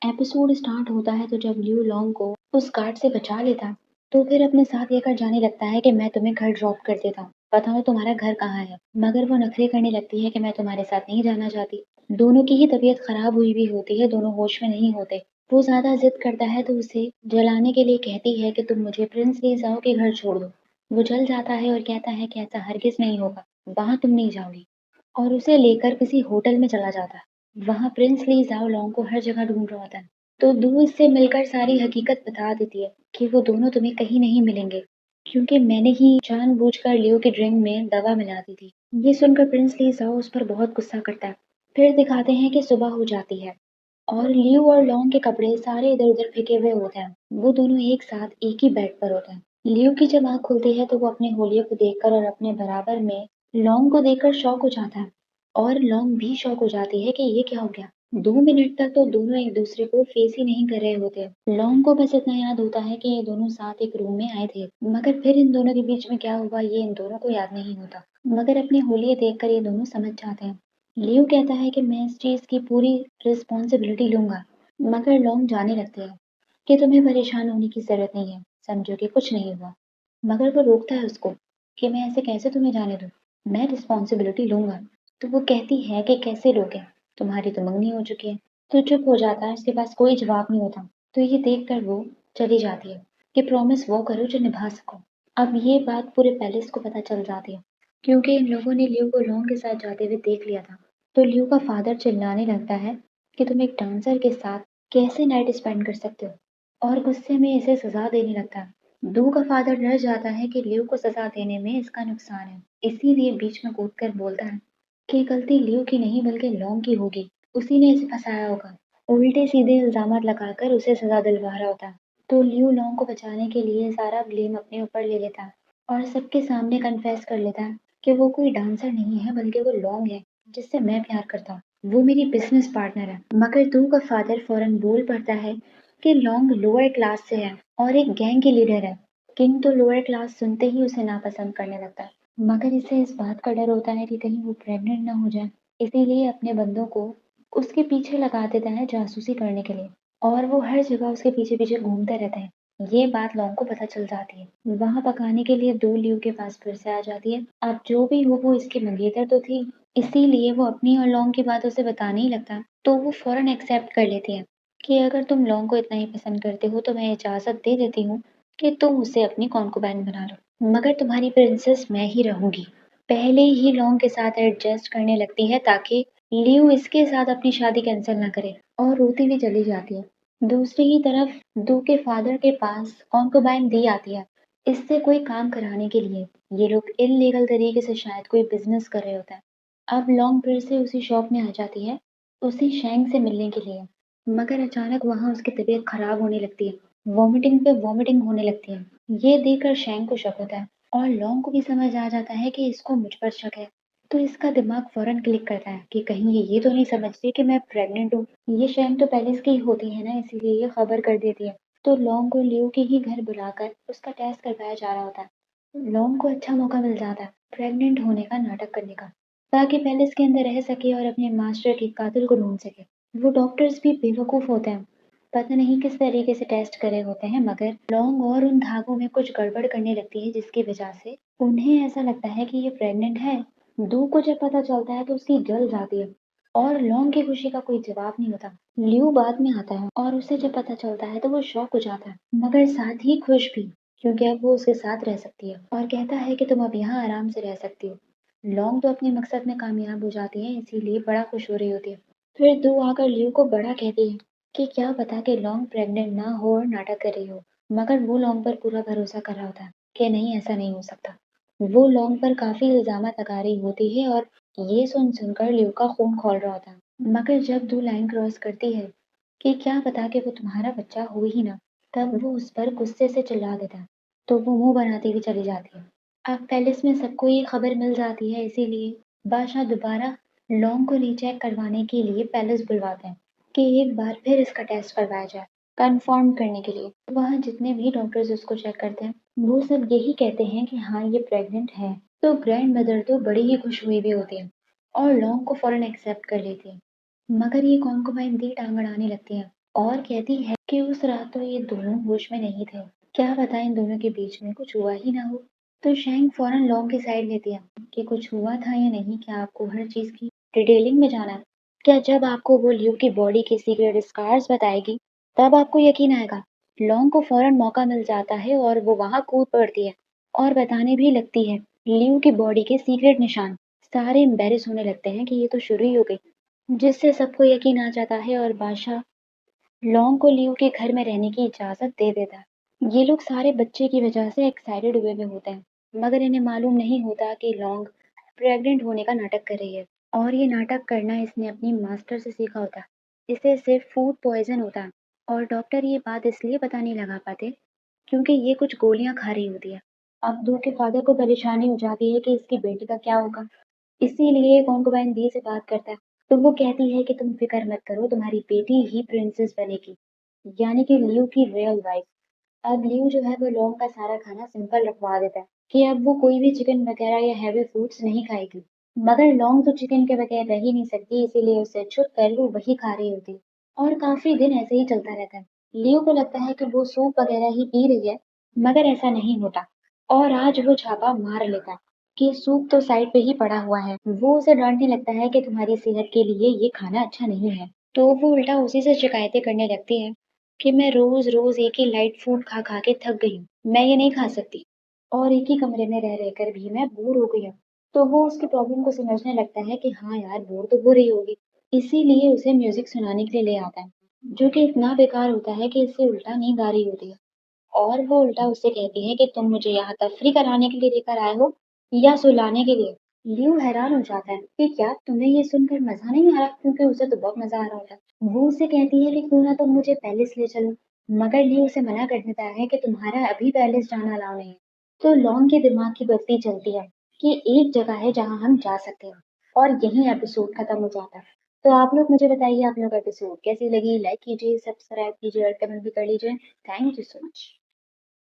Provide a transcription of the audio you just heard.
Episode start होता है तो जब लिू लॉन्ग को उस गार्ड से बचा लेता है, तो फिर अपने साथ लेकर जाने लगता है कि मैं तुम्हें घर ड्रॉप कर देता हूँ, बताओ तुम्हारा घर कहाँ है। मगर वो नखरे करने लगती है कि मैं तुम्हारे साथ नहीं जाना चाहती। दोनों की ही तबीयत खराब हुई भी होती है, दोनों होश में नहीं होते। वो ज्यादा जिद करता है तो उसे जलाने के लिए कहती है कि तुम मुझे प्रिंस ली जाओ के घर छोड़ दो। वो जल जाता है और कहता है कि ऐसा हरगिज नहीं होगा, वहां तुम नहीं जाओगी। और उसे लेकर किसी होटल में चला जाता है। वहां प्रिंस ली जाओ लॉन्ग को हर जगह ढूंढ रहा होता है। तो दू इससे मिलकर सारी हकीकत बता देती है कि वो दोनों तुम्हें कहीं नहीं मिलेंगे, क्योंकि मैंने ही जानबूझकर लियो की ड्रिंक में दवा मिला दी थी। ये सुनकर प्रिंस ली जाओ उस पर बहुत गुस्सा करता है। फिर दिखाते हैं कि सुबह हो जाती है और लियो और लॉन्ग के कपड़े सारे इधर उधर फेंके हुए होते हैं। वो दोनों एक साथ एक ही बेड पर होते हैं। लियो की जब आंख खुलती है तो वो अपने होलियो को देखकर और अपने बराबर में लॉन्ग को देखकर शॉक हो जाता है। और लॉन्ग भी शॉक हो जाती है कि ये क्या हो गया। 2 मिनट तक तो दोनों एक दूसरे को फेस ही नहीं कर रहे होते। लॉन्ग को बस इतना याद होता है कि ये दोनों साथ एक रूम में आए थे, मगर फिर इन दोनों के बीच में क्या हुआ ये इन दोनों को याद नहीं होता। मगर अपनी होलिये देखकर ये दोनों समझ जाते हैं। लियो कहता है कि मैं इस चीज की पूरी रिस्पॉन्सिबिलिटी लूंगा, मगर लॉन्ग जाने लगते हैं कि तुम्हें परेशान होने की जरूरत नहीं है, समझो कि कुछ नहीं हुआ। मगर वो रोकता है उसको कि मैं ऐसे कैसे तुम्हें जाने दूं, मैं रिस्पॉन्सिबिलिटी लूंगा। तो वो कहती है कि कैसे लोगे, तुम्हारी तो मंगनी हो चुकी है। तो चुप हो जाता है, उसके पास कोई जवाब नहीं होता। तो ये देखकर वो चली जाती है कि प्रॉमिस वो करो जो निभा सको। अब ये बात पूरे पैलेस को पता चल जाती है, क्योंकि इन लोगों ने लियो को लॉन्ग के साथ जाते हुए देख लिया था। तो लियो का फादर चिल्लाने लगता है कि तुम एक डांसर के साथ कैसे नाइट स्पेंड कर सकते हो, और गुस्से में इसे सजा देने लगता है। दू का फादर डर जाता है कि लियो को सजा देने में इसका नुकसान है, इसीलिए बीच में कूदकर बोलता है कि गलती लियो की नहीं बल्कि लॉन्ग की होगी, उसी ने इसे फंसाया होगा। उल्टे सीधे इल्जामात लगाकर उसे सजा दिलवा रहा होता है। तो लियो लॉन्ग को बचाने के लिए सारा ब्लेम अपने ऊपर ले लेता है और सबके सामने कन्फेस कर लेता है कि वो कोई डांसर नहीं है बल्कि वो लॉन्ग है, जिससे मैं प्यार करता हूँ। वो मेरी बिजनेस पार्टनर है। मगर दू का फादर फौरन बोल पड़ता है कि लॉन्ग लोअर क्लास से है और एक गैंग की लीडर है। किंग तो लोअर क्लास सुनते ही उसे नापसंद करने लगता है, मगर इसे इस बात का डर होता है कि कहीं वो प्रेग्नेंट ना हो जाए, इसीलिए अपने बंदों को उसके पीछे लगा देता है जासूसी करने के लिए। और वो हर जगह उसके पीछे पीछे घूमते रहते हैं। ये बात लॉन्ग को पता चल जाती है। वहां पकाने के लिए दो लियो के पास फिर से आ जाती है। अब जो भी हो वो इसकी मंगेतर तो थी, इसीलिए वो अपनी और लॉन्ग की बात उसे बताने ही लगता। तो वो फौरन एक्सेप्ट कर लेती है कि अगर तुम लॉन्ग को इतना ही पसंद करते हो तो मैं इजाजत दे देती हूँ कि तुम उसे अपनी कॉन्कुबैन बना लो, मगर तुम्हारी प्रिंसेस मैं ही रहूंगी। पहले ही लॉन्ग के साथ एडजस्ट करने लगती है ताकि लियो इसके साथ अपनी शादी कैंसिल ना करे, और रोती हुई चली जाती है। दूसरी ही तरफ दू के फादर के पास कॉन्कुबाइन दी आती है इससे कोई काम कराने के लिए। ये लोग इलीगल तरीके से शायद कोई बिजनेस कर रहे होता है। अब लॉन्ग फिर से उसी शॉप में आ जाती है उसी शैंक से मिलने के लिए, मगर अचानक वहां उसकी तबीयत खराब होने लगती है, वॉमिटिंग पे वॉमिटिंग होने लगती है। ये देखकर शैंक को शक होता है और लॉन्ग को भी समझ आ जाता है कि इसको मुझ पर शक है। तो इसका दिमाग फौरन क्लिक करता है कि कहीं ये तो नहीं समझती कि मैं प्रेग्नेंट हूँ। ये शैंक तो पैलेस की ही होती है ना, इसीलिए ये खबर कर देती है। तो लॉन्ग को लियो के ही घर बुलाकर उसका टेस्ट करवाया जा रहा होता है। लॉन्ग को अच्छा मौका मिल जाता है प्रेग्नेंट होने का नाटक करने का, ताकि पैलेस के अंदर रह सके और अपने मास्टर के कातिल को ढूंढ सके। वो डॉक्टर्स भी बेवकूफ होते हैं, पता नहीं किस तरीके से टेस्ट करे होते हैं, मगर लॉन्ग और उन धागों में कुछ गड़बड़ करने लगती है जिसकी वजह से उन्हें ऐसा लगता है कि ये प्रेग्नेंट है। दू को जब पता चलता है तो उसकी जल जाती है और लॉन्ग की खुशी का कोई जवाब नहीं होता। लियो बाद में आता है और उसे जब पता चलता है तो वो शॉक हो जाता है, मगर साथ ही खुश भी, क्योंकि अब वो उसके साथ रह सकती है, और कहता है कि तुम अब यहाँ आराम से रह सकती हो। लॉन्ग तो अपने मकसद में कामयाब हो जाती है, इसीलिए बड़ा खुश हो रही होती है। फिर दो आकर लियो को बड़ा कहती है कि क्या पता कि लॉन्ग प्रेग्नेंट ना हो और नाटक कर रही हो, मगर वो लॉन्ग पर पूरा भरोसा कर रहा होता है कि नहीं ऐसा नहीं हो सकता। वो लॉन्ग पर काफी इल्जाम लगा रही होती है और ये सुन सुनकर लियो का खून खौल रहा होता है। मगर जब दो लाइन क्रॉस करती है कि क्या पता कि वो तुम्हारा बच्चा हो ही ना, तब वो उस पर गुस्से से चिल्ला देता है। तो वो मुंह बनाती हुई चली जाती है। अब पैलेस में सबको ये खबर मिल जाती है, इसीलिए बादशाह दोबारा लॉन्ग को रीचेक करवाने के लिए पैलेस बुलवाते हैं कि एक बार फिर इसका टेस्ट करवाया जाए कंफर्म करने के लिए। वहाँ जितने भी डॉक्टर्स उसको चेक करते हैं वो सब यही कहते हैं कि हाँ ये प्रेग्नेंट है। तो ग्रैंड मदर तो बड़ी ही खुश हुई भी होती है और लॉन्ग को फौरन एक्सेप्ट कर लेती है, मगर ये कॉन्कुबाइन दी टांग अड़ाने लगती है और कहती है कि उस रात तो ये दोनों होश में नहीं थे। क्या पता इन दोनों के बीच में कुछ हुआ ही ना हो। तो शैंक फौरन लॉन्ग की साइड लेती है कि कुछ हुआ था या नहीं, क्या आपको हर चीज की डिटेलिंग में जाना है? क्या जब आपको वो लियो की बॉडी के सीक्रेट स्कार्स बताएगी तब आपको यकीन आएगा? लॉन्ग को फौरन मौका मिल जाता है और वो वहां कूद पड़ती है और बताने भी लगती है लियो की बॉडी के सीक्रेट निशान। सारे एम्बेरस होने लगते हैं कि ये तो शुरू ही हो गई, जिससे सबको यकीन आ जाता है और बादशाह लॉन्ग को लियो के घर में रहने की इजाजत दे देता है। ये लोग सारे बच्चे की वजह से एक्साइटेड हुए हुए होते हैं, मगर इन्हें मालूम नहीं होता कि लॉन्ग प्रेग्नेंट होने का नाटक कर रही है और ये नाटक करना इसने अपनी मास्टर से सीखा होता है। इसे सिर्फ फूड पॉइजन होता है और डॉक्टर ये बात इसलिए पता नहीं लगा पाते क्योंकि ये कुछ गोलियां खा रही होती है। अब दो के फादर को परेशानी हो जाती है कि इसकी बेटी का क्या होगा, इसीलिए कॉन्कुबाइन दी से बात करता है। तो वो कहती है कि तुम फिक्र मत करो, तुम्हारी बेटी ही प्रिंसेस बनेगी, यानी कि लियू की रियल वाइफ। अब लियू जो है वो लॉन्ग का सारा खाना सिंपल रखवा देता है कि अब वो कोई भी चिकन वगैरह या हैवी फूड्स नहीं खाएगी। मगर लॉन्ग तो चिकन के बगैर रह ही नहीं सकती, इसीलिए उसे छुप कर वो वही खा रही होती है। और काफी दिन ऐसे ही चलता रहता है। लियू को लगता है कि वो सूप वगैरह ही पी रही है, मगर ऐसा नहीं होता। और आज वो छापा मार लेता है कि सूप तो साइड पे ही पड़ा हुआ है। वो उसे डांटने लगता है कि तुम्हारी सेहत के लिए ये खाना अच्छा नहीं है। तो वो उल्टा उसी से शिकायतें करने लगती है कि मैं रोज रोज एक ही लाइट फूड खा खा के थक गई हूँ, मैं ये नहीं खा सकती और एक ही कमरे में रह रहकर भी मैं बोर हो गई हूँ। तो वो उसकी प्रॉब्लम को समझने लगता है कि हाँ यार, बोर तो हो रही होगी, इसीलिए उसे म्यूजिक सुनाने के लिए ले आता है, जो कि इतना बेकार होता है कि इससे उल्टा नींद आ रही होती है। और वो उल्टा उससे कहती है कि तुम मुझे यहाँ तफरी कराने के लिए लेकर आए हो या सुलाने के लिए। लियो हैरान हो जाता है कि क्या तुम्हें ये सुनकर मजा नहीं आ रहा, क्योंकि उसे तो बहुत मजा आ रहा होता है। वो उससे कहती है कि क्यों ना तुम मुझे पैलेस ले चलो, मगर लियो उसे मना कर देता है कि तुम्हारा अभी पैलेस जाना अलाउ नहीं है। तो लॉन्ग के दिमाग की बत्ती चलती है कि एक जगह है जहाँ हम जा सकते हैं, और यही एपिसोड खत्म हो जाता है। तो आप लोग मुझे बताइए आप लोग एपिसोड कैसी लगी, लाइक कीजिए, सब्सक्राइब कीजिए और कमेंट भी कर लीजिए। Thank you so much.